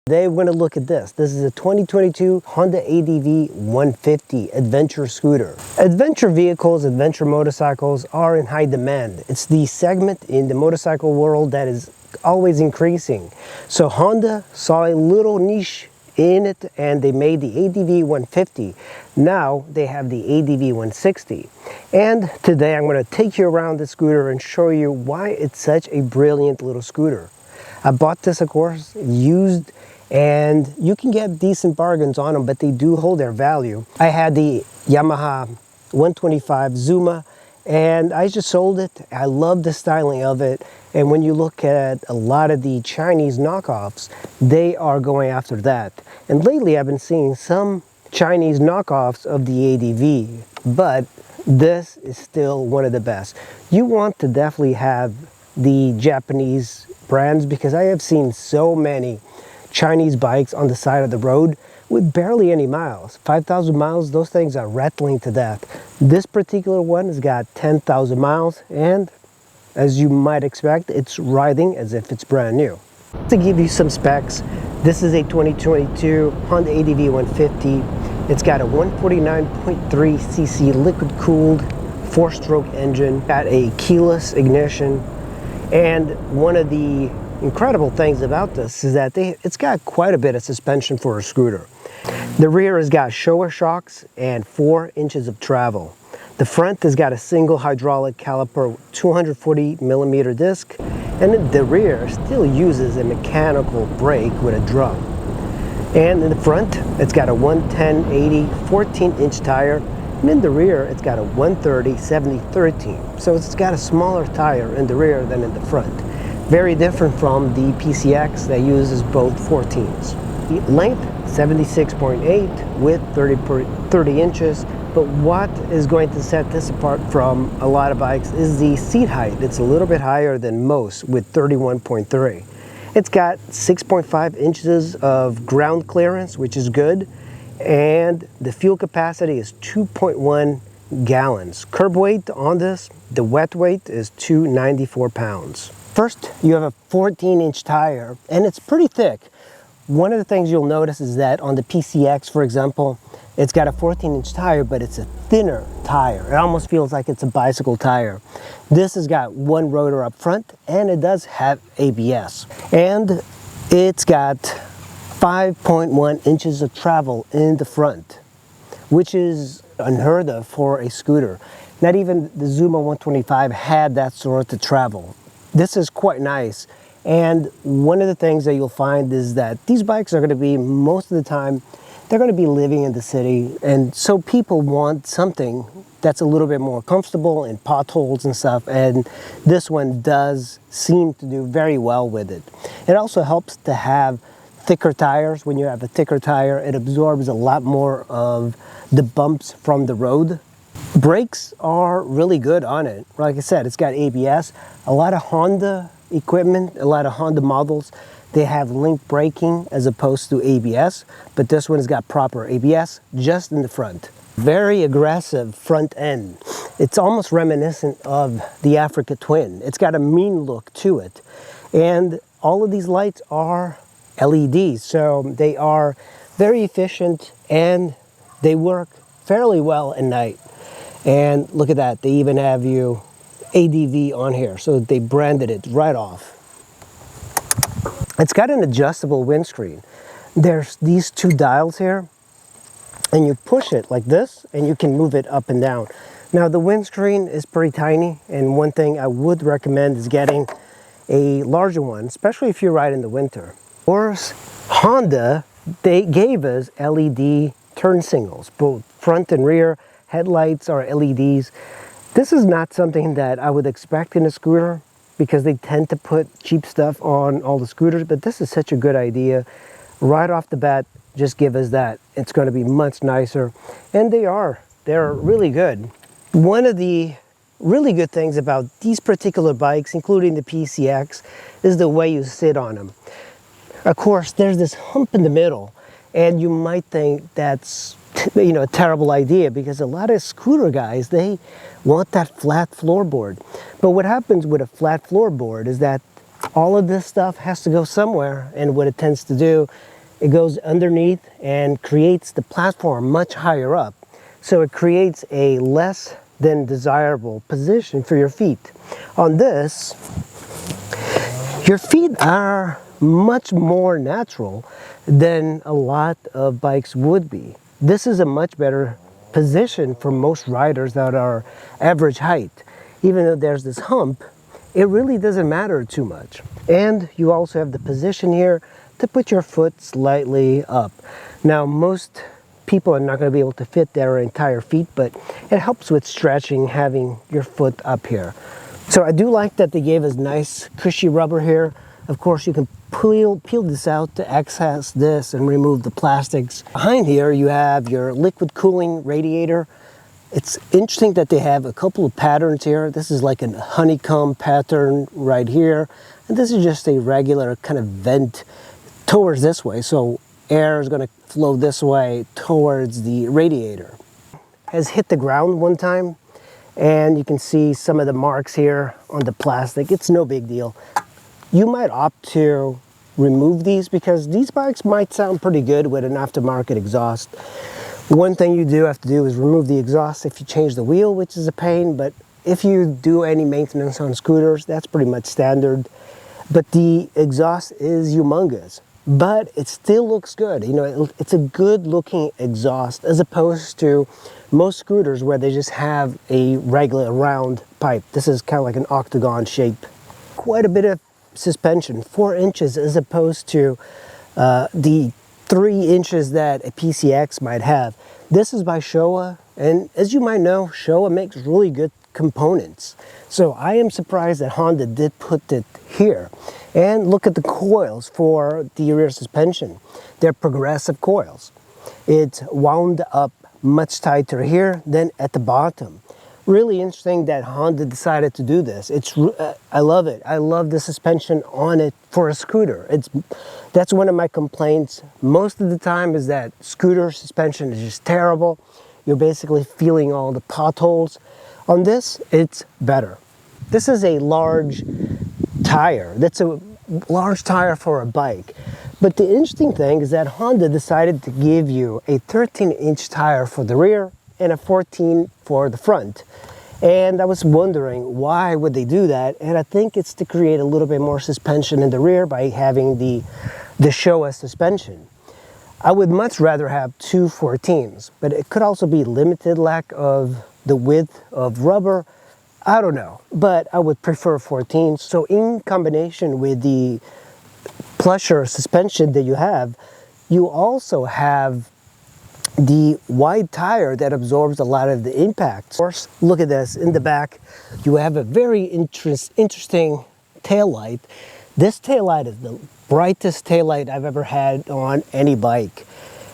Today we're going to look at this. This is a 2022 Honda ADV150 adventure scooter. Adventure vehicles, adventure motorcycles are in high demand. It's the segment in the motorcycle world that is always increasing. So Honda saw a little niche in it and they made the ADV150. Now they have the ADV160. And today I'm going to take you around the scooter and show you why it's such a brilliant little scooter. I bought this, of course, used, and you can get decent bargains on them, but they do hold their value. I had the Yamaha 125 Zuma, and I just sold it. I love the styling of it, and when you look at a lot of the Chinese knockoffs, they are going after that. And lately I've been seeing some Chinese knockoffs of the ADV, but this is still one of the best. You want to definitely have the Japanese brands because I have seen so many Chinese bikes on the side of the road with barely any miles. 5,000 miles, those things are rattling to death. This particular one has got 10,000 miles, and as you might expect, it's riding as if it's brand new. To give you some specs, this is a 2022 Honda ADV150. It's got a 149.3cc liquid-cooled 4-stroke engine, got a keyless ignition, and one of the incredible things about this is that it's got quite a bit of suspension for a scooter. The rear has got Showa shocks and 4 inches of travel. The front has got a single hydraulic caliper 240mm disc, and the rear still uses a mechanical brake with a drum. And in the front, it's got a 110/80 14-inch tire, and in the rear, it's got a 130/70 So it's got a smaller tire in the rear than in the front. Very different from the PCX that uses both 14s. The length, 76.8, width 30 inches. But what is going to set this apart from a lot of bikes is the seat height. It's a little bit higher than most with 31.3. It's got 6.5 inches of ground clearance, which is good. And the fuel capacity is 2.1 gallons. Curb weight on this, the wet weight is 294 pounds. First, you have a 14-inch tire, and it's pretty thick. One of the things you'll notice is that on the PCX, for example, it's got a 14-inch tire, but it's a thinner tire. It almost feels like it's a bicycle tire. This has got one rotor up front, and it does have ABS. And it's got 5.1 inches of travel in the front, which is unheard of for a scooter. Not even the Zuma 125 had that sort of travel. This is quite nice, and one of the things that you'll find is that these bikes are going to be, most of the time, they're going to be living in the city, and so people want something that's a little bit more comfortable in potholes and stuff, and this one does seem to do very well with it. It also helps to have thicker tires. When you have a thicker tire, it absorbs a lot more of the bumps from the road. Brakes are really good on it. Like I said, it's got ABS. A lot of Honda equipment, a lot of Honda models, they have link braking as opposed to ABS, but this one has got proper ABS just in the front. Very aggressive front end. It's almost reminiscent of the Africa Twin. It's got a mean look to it. And all of these lights are LEDs, so they are very efficient and they work fairly well at night. And look at that, they even have you ADV on here, so they branded it right off. It's got an adjustable windscreen. There's these 2 dials here, and you push it like this, and you can move it up and down. Now the windscreen is pretty tiny, and one thing I would recommend is getting a larger one, especially if you ride in the winter. Of course, Honda, they gave us LED turn signals, both front and rear. Headlights are LEDs. This is not something that I would expect in a scooter because they tend to put cheap stuff on all the scooters, but this is such a good idea. Right off the bat, just give us that. It's going to be much nicer, and they're really good. One of the really good things about these particular bikes, including the PCX, is the way you sit on them. Of course, there's this hump in the middle, and you might think that's a terrible idea because a lot of scooter guys, they want that flat floorboard. But what happens with a flat floorboard is that All of this stuff has to go somewhere, and what it tends to do, it goes underneath and creates the platform much higher up. So it creates a less than desirable position for your feet. On this, your feet are much more natural than a lot of bikes would be. This is a much better position for most riders that are average height. Even though there's this hump, it really doesn't matter too much. And you also have the position here to put your foot slightly up. Now, most people are not going to be able to fit their entire feet, but it helps with stretching having your foot up here. So I do like that they gave us nice cushy rubber here. Of course, you can peel this out to access this and remove the plastics. Behind here you have your liquid cooling radiator. It's interesting that they have a couple of patterns here. This is like a honeycomb pattern right here, and this is just a regular kind of vent towards this way, so air is going to flow this way towards the radiator. Has hit the ground one time, and you can see some of the marks here on the plastic. It's no big deal. You might opt to remove these because these bikes might sound pretty good with an aftermarket exhaust. One thing you do have to do is remove the exhaust if you change the wheel, which is a pain, but if you do any maintenance on scooters, that's pretty much standard. But the exhaust is humongous, but it still looks good. You know, it's a good looking exhaust as opposed to most scooters where they just have a regular round pipe. This is kind of like an octagon shape. Quite a bit of suspension, 4 inches as opposed to the 3 inches that a PCX might have. This is by Showa, and as you might know, Showa makes really good components. So I am surprised that Honda did put it here. And look at the coils for the rear suspension. They're progressive coils. It's wound up much tighter here than at the bottom. Really interesting that Honda decided to do this. I love it. I love the suspension on it for a scooter. That's one of my complaints most of the time, is that scooter suspension is just terrible. You're basically feeling all the potholes. On this, it's better. This is a large tire. That's a large tire for a bike. But the interesting thing is that Honda decided to give you a 13-inch tire for the rear and a 14 for the front. And I was wondering why would they do that, and I think it's to create a little bit more suspension in the rear by having the Showa suspension. I would much rather have 2 14s, but it could also be limited lack of the width of rubber. I don't know, but I would prefer 14s. So in combination with the plusher suspension that you have, you also have the wide tire that absorbs a lot of the impact. Of course, look at this. In the back, you have a very interesting taillight. This taillight is the brightest taillight I've ever had on any bike.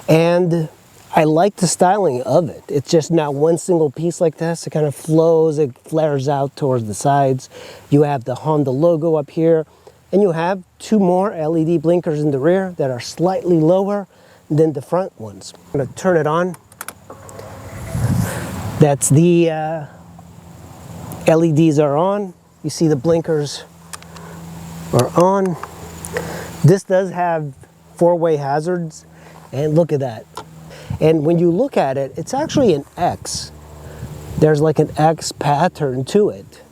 And I like the styling of it. It's just not one single piece like this. It kind of flows, it flares out towards the sides. You have the Honda logo up here, and you have 2 more LED blinkers in the rear that are slightly lower than the front ones. I'm gonna turn it on. That's the LEDs are on. You see the blinkers are on. This does have 4-way hazards, and look at that. And when you look at it, it's actually an X. There's like an X pattern to it.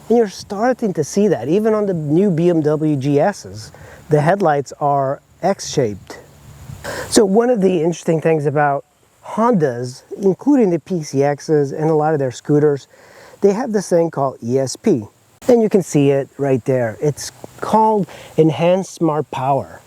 And you're starting to see that. Even on the new BMW GSs, the headlights are X-shaped. So one of the interesting things about Hondas, including the PCXs and a lot of their scooters, they have this thing called ESP. And you can see it right there. It's called Enhanced Smart Power.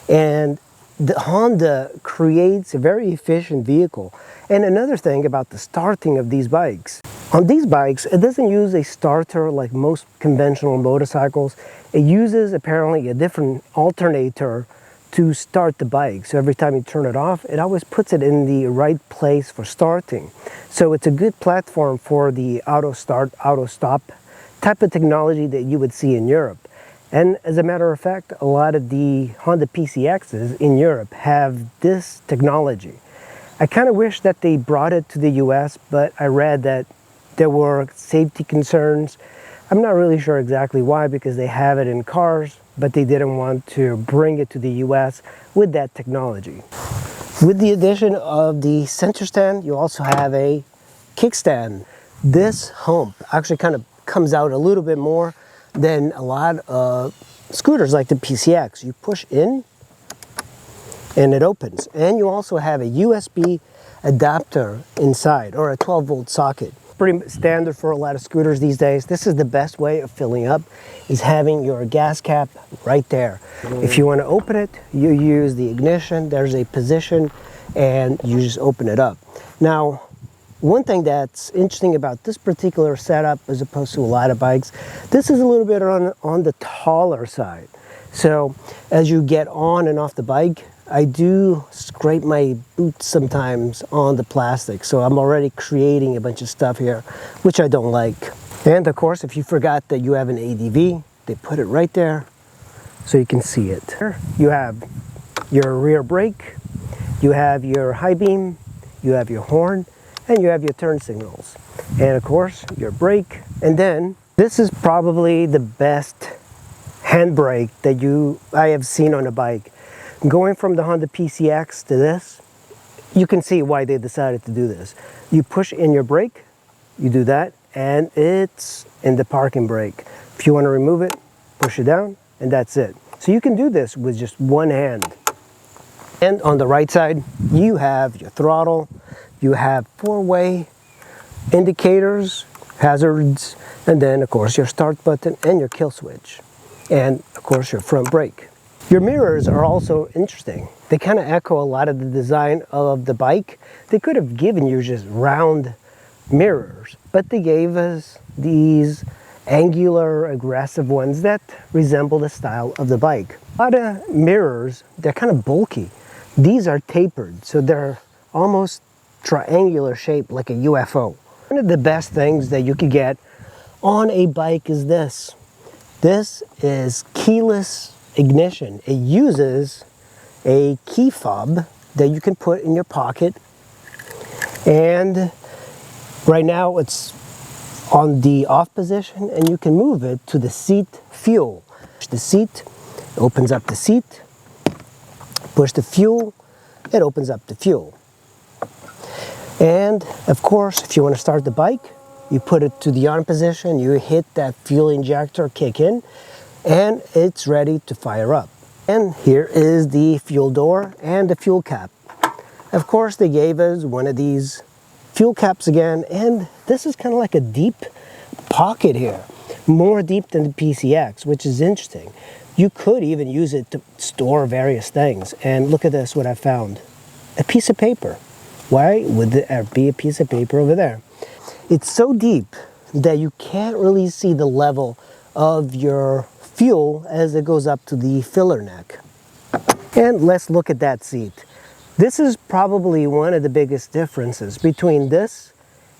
And the Honda creates a very efficient vehicle. And another thing about the starting of these bikes. On these bikes, it doesn't use a starter like most conventional motorcycles. It uses apparently a different alternator to start the bike. So every time you turn it off, it always puts it in the right place for starting. So it's a good platform for the auto start, auto stop type of technology that you would see in Europe. And as a matter of fact, a lot of the Honda PCXs in Europe have this technology. I kind of wish that they brought it to the US, but I read that there were safety concerns. I'm not really sure exactly why, because they have it in cars, but they didn't want to bring it to the US with that technology. With the addition of the center stand, you also have a kickstand. This hump actually kind of comes out a little bit more than a lot of scooters like the PCX. You push in and it opens. And you also have a USB adapter inside, or a 12-volt socket. Pretty standard for a lot of scooters these days. This is the best way of filling up, is having your gas cap right there. If you want to open it, you use the ignition. There's a position and you just open it up. Now, one thing that's interesting about this particular setup as opposed to a lot of bikes, this is a little bit on the taller side. So as you get on and off the bike, I do scrape my boots sometimes on the plastic. So I'm already creating a bunch of stuff here, which I don't like. And of course, if you forgot that you have an ADV, they put it right there so you can see it. You have your rear brake, you have your high beam, you have your horn, and you have your turn signals. And of course, your brake. And then this is probably the best handbrake that I have seen on a bike. Going from the Honda PCX to this, you can see why they decided to do this. You push in your brake, you do that, and it's in the parking brake. If you want to remove it, push it down, and that's it. So you can do this with just one hand. And on the right side, you have your throttle, you have four-way indicators, hazards, and then of course your start button and your kill switch. And of course your front brake. Your mirrors are also interesting. They kind of echo a lot of the design of the bike. They could have given you just round mirrors, but they gave us these angular, aggressive ones that resemble the style of the bike. A lot of mirrors, they're kind of bulky. These are tapered, so they're almost triangular shape like a UFO. One of the best things that you could get on a bike is this. This is keyless ignition. It uses a key fob that you can put in your pocket, and right now it's on the off position, and you can move it to the seat fuel. The seat opens up the seat, push the fuel, it opens up the fuel. And of course, if you want to start the bike, you put it to the on position, you hit that fuel injector, kick in, and it's ready to fire up. And here is the fuel door and the fuel cap. Of course, they gave us one of these fuel caps again, and this is kind of like a deep pocket here, more deep than the PCX, which is interesting. You could even use it to store various things. And look at this, what I found. A piece of paper. Why would there be a piece of paper over there? It's so deep that you can't really see the level of your fuel as it goes up to the filler neck. And let's look at that seat. This is probably one of the biggest differences between this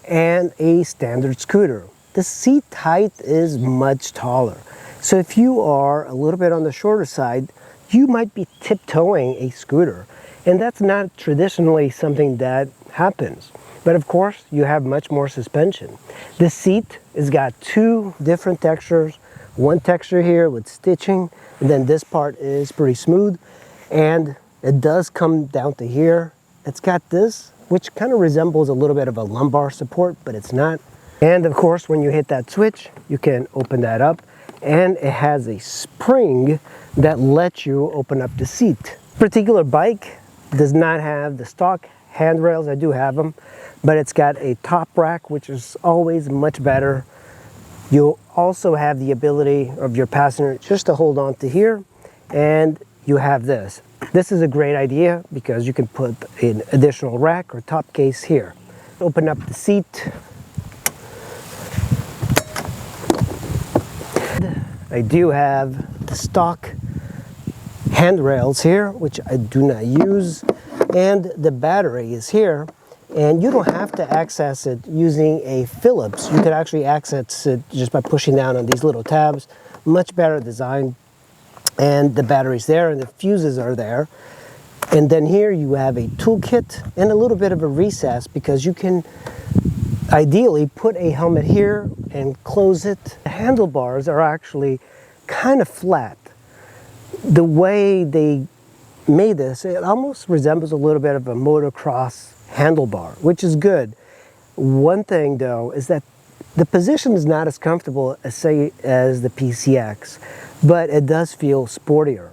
and a standard scooter. The seat height is much taller. So if you are a little bit on the shorter side, you might be tiptoeing a scooter. And that's not traditionally something that happens. But of course, you have much more suspension. The seat has got two different textures. One texture here with stitching, and then this part is pretty smooth. And it does come down to here. It's got this, which kind of resembles a little bit of a lumbar support, but it's not. And of course, when you hit that switch, you can open that up. And it has a spring that lets you open up the seat. This particular bike does not have the stock handrails. I do have them, but it's got a top rack, which is always much better. You'll also have the ability of your passenger just to hold on to here, and you have this. This is a great idea because you can put an additional rack or top case here. Open up the seat. I do have the stock handrails here, which I do not use, and the battery is here. And you don't have to access it using a Phillips. You could actually access it just by pushing down on these little tabs. Much better design. And the battery's there and the fuses are there. And then here you have a toolkit and a little bit of a recess because you can ideally put a helmet here and close it. The handlebars are actually kind of flat. the way they made this, it almost resembles a little bit of a motocross handlebar, which is good. One thing though is that the position is not as comfortable as, say, as the PCX, but it does feel sportier.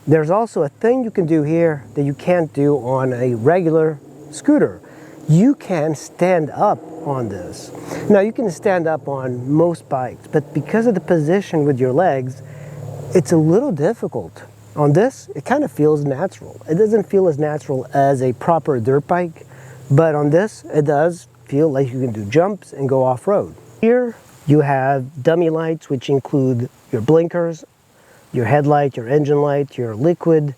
There's also a thing you can do here that you can't do on a regular scooter. You can stand up on this. Now you can stand up on most bikes, but because of the position with your legs, it's a little difficult. On this, it kind of feels natural. It doesn't feel as natural as a proper dirt bike, but on this, it does feel like you can do jumps and go off-road. Here you have dummy lights, which include your blinkers, your headlight, your engine light, your liquid,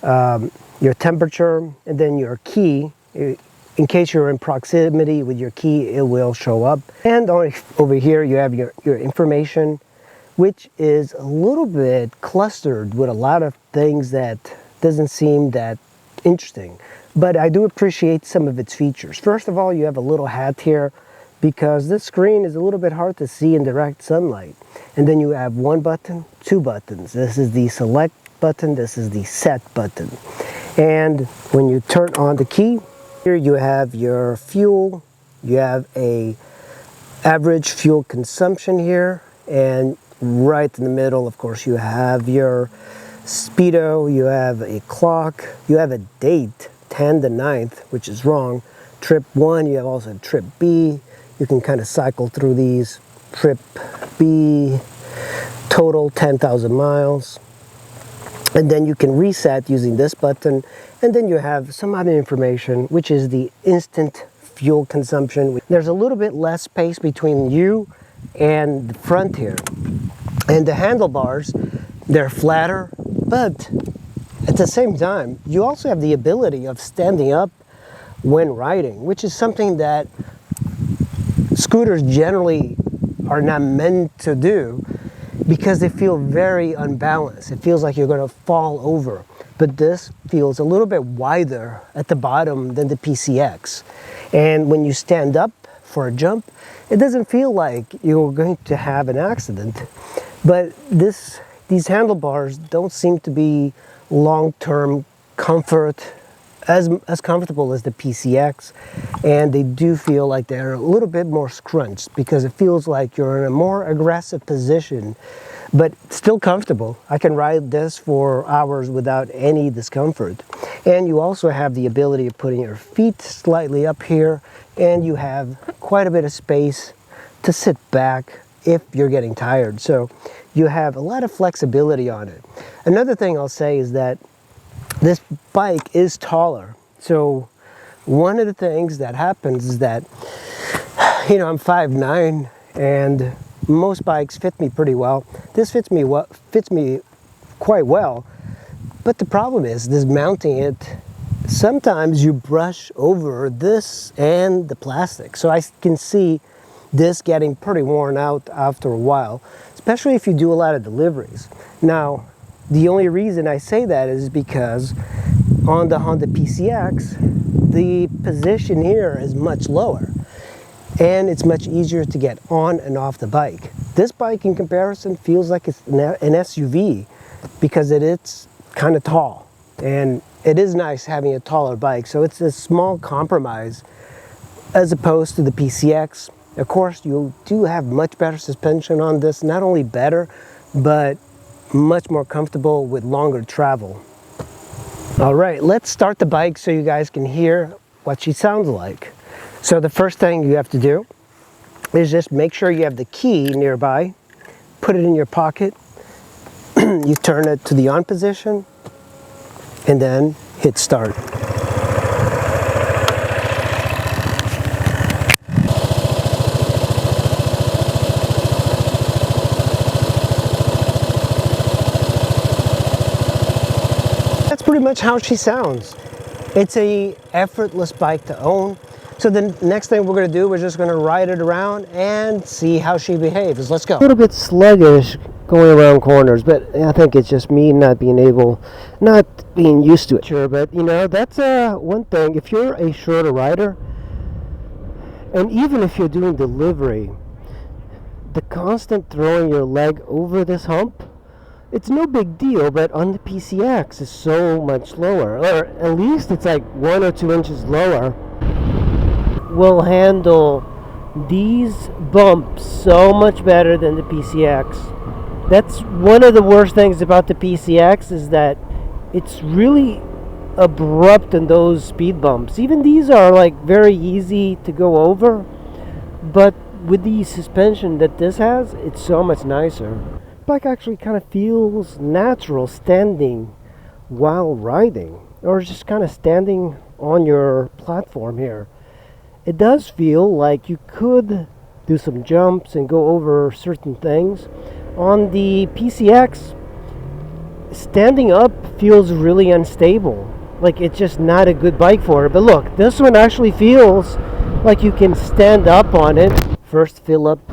your temperature, and then your key. In case you're in proximity with your key, it will show up. And over here you have your information, which is a little bit clustered with a lot of things that doesn't seem that interesting. But I do appreciate some of its features. First of all, you have a little hat here because this screen is a little bit hard to see in direct sunlight. And then you have one button, two buttons. This is the select button, this is the set button. And when you turn on the key, here you have your fuel, you have a average fuel consumption here, and right in the middle, of course, you have your speedo, you have a clock, you have a date, 10 to 9th, which is wrong. Trip 1, you have also trip B. You can kind of cycle through these. Trip B, total 10,000 miles. And then you can reset using this button. And then you have some other information, which is the instant fuel consumption. There's a little bit less space between you and the front here. And the handlebars, they're flatter, but at the same time, you also have the ability of standing up when riding, which is something that scooters generally are not meant to do because they feel very unbalanced. It feels like you're going to fall over. But this feels a little bit wider at the bottom than the PCX. And when you stand up for a jump, it doesn't feel like you're going to have an accident. But these handlebars don't seem to be long-term comfort, as comfortable as the PCX, and they do feel like they're a little bit more scrunched because it feels like you're in a more aggressive position, but still comfortable. I can ride this for hours without any discomfort. And you also have the ability of putting your feet slightly up here, and you have quite a bit of space to sit back if you're getting tired. So you have a lot of flexibility on it. Another thing I'll say is that this bike is taller. So one of the things that happens is that, you know, I'm 5'9", and most bikes fit me pretty well. This fits me quite well. But the problem is this mounting it, sometimes you brush over this and the plastic. So I can see this getting pretty worn out after a while, especially if you do a lot of deliveries. Now, the only reason I say that is because on the Honda PCX, the position here is much lower and it's much easier to get on and off the bike. This bike in comparison feels like it's an SUV because it's kind of tall, and it is nice having a taller bike. So it's a small compromise as opposed to the PCX. Of course, you do have much better suspension on this, not only better, but much more comfortable with longer travel. All right, let's start the bike so you guys can hear what she sounds like. So the first thing you have to do is just make sure you have the key nearby, put it in your pocket, you turn it to the on position, and then hit start. That's pretty much how she sounds. It's a effortless bike to own. So the next thing we're going to do, we're just going to ride it around and see how she behaves. Let's go. A little bit sluggish going around corners, but I think it's just me not being used to it. Sure, but you know, that's one thing. If you're a shorter rider, and even if you're doing delivery, the constant throwing your leg over this hump It's no big deal, but on the PCX it's so much lower, or at least it's like 1 or 2 inches lower. Will handle these bumps so much better than the PCX. That's one of the worst things about the PCX, is that it's really abrupt in those speed bumps. Even these are like very easy to go over, but with the suspension that this has, it's so much nicer. The bike actually kind of feels natural standing while riding, or just kind of standing on your platform here. It does feel like you could do some jumps and go over certain things. On the PCX, standing up feels really unstable. Like it's just not a good bike for it. But look, this one actually feels like you can stand up on it. First fill up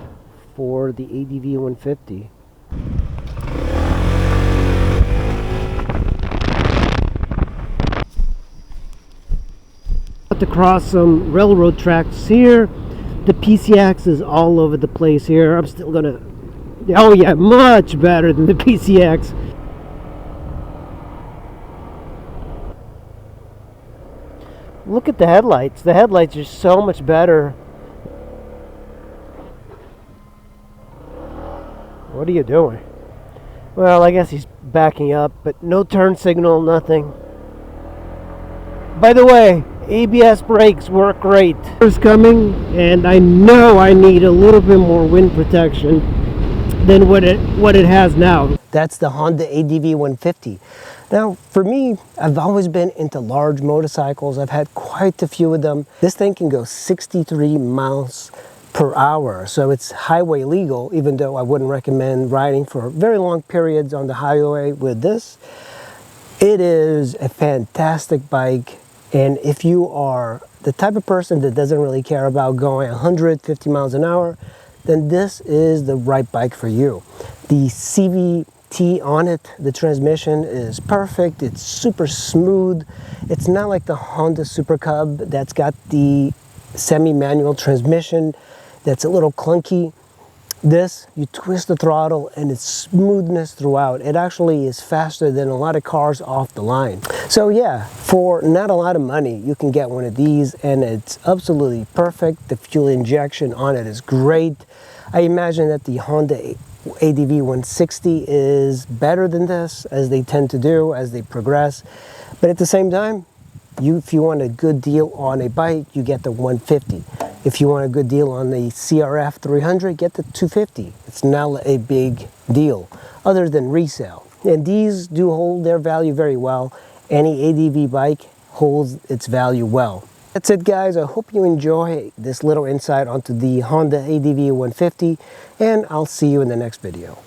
for the ADV150. To cross some railroad tracks here. The PCX is all over the place here. I'm still gonna, oh yeah, much better than the PCX. Look at the headlights. The headlights are so much better. What are you doing? Well, I guess he's backing up, but no turn signal, nothing. By the way, ABS brakes work great. It's coming, and I know I need a little bit more wind protection than what it has now. That's the Honda ADV150. Now, for me, I've always been into large motorcycles. I've had quite a few of them. This thing can go 63 miles per hour, so it's highway legal, even though I wouldn't recommend riding for very long periods on the highway with this. It is a fantastic bike. And if you are the type of person that doesn't really care about going 150 miles an hour, then this is the right bike for you. The CVT on it, the transmission is perfect. It's super smooth. It's not like the Honda Super Cub that's got the semi-manual transmission that's a little clunky. This, you twist the throttle and it's smoothness throughout. It actually is faster than a lot of cars off the line. So yeah, for not a lot of money, you can get one of these and it's absolutely perfect. The fuel injection on it is great. I imagine that the Honda ADV160 is better than this, as they tend to do as they progress. But at the same time, if you want a good deal on a bike, you get the 150. If you want a good deal on the CRF 300, get the 250. It's not a big deal, other than resale. And these do hold their value very well. Any ADV bike holds its value well. That's it, guys. I hope you enjoy this little insight onto the Honda ADV150, and I'll see you in the next video.